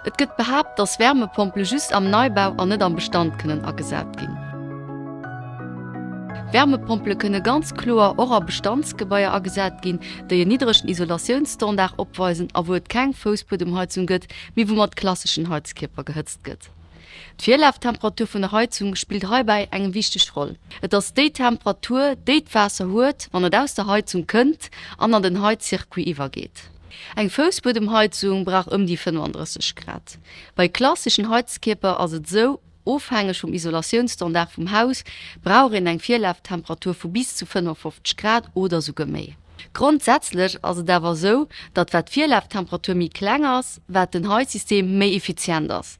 Et gëtt behaupt, dass Wärmepumpe just am Neubau an net am Bestand kënnen agesät ginn. Wärmepumpe kënne ganz klar auch an Bestandsgebäier agesät ginn, déi en niedrigen Isolationsstandard opweisen, a wo et keng Fußbodenheizung gëtt, wie wo mat klassischen Heizkörper gehëtzt gëtt. D'Vierlauftemperatur vun der Heizung spielt hierbei eng wichtig Rolle. Et ass déi Temperatur déi d'Wasser huet, wann et aus der Heizung kënnt, an den Heizzirkuit iwwergeht. Eng Fußbodenheizung brauch die 35 Grad. Bei klassischen Heizkörper ass et so, aufhängig vom Isolationsstandard vom Haus, brauchen eng Vierlauftemperatur von bis zu 55 Grad oder sogar mehr. Grundsätzlich also dawer so, dat wat Vierlauftemperatur mi klenger ass, wat den Heizsystem méi effizient ass.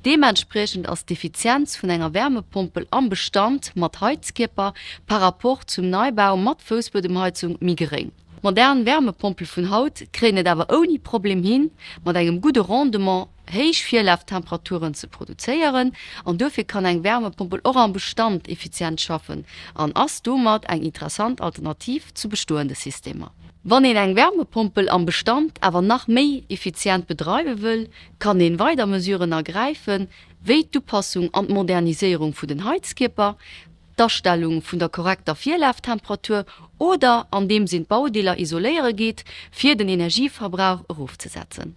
Dementsprechend ass die Effizienz vun enger Wärmepumpel am Bestand mat Heizkörper par rapport zum Neubau mat Fußbodenheizung mi gering. Modern Wärmepumpel vun Haut krenet awer oni Problem hin, mat engem gute Rendement héich Vierlauftemperaturen zu produzieren, an dofir kann eng Wärmepumpel auch am Bestand effizient schaffen, an ass domat eng interessant Alternativ zu bestoende Systemer. Wann en eng Wärmepumpel am Bestand awer nach méi effizient betreibe will, kann en weiter Mesuren ergreifen, wéi d'Upassung an Modernisierung vu den Heizkörper, Darstellung vun der korrekter Vierlauftemperatur oder an dem sinn Baudeler isoléiere geht, fir den Energieverbrauch aufzusetzen.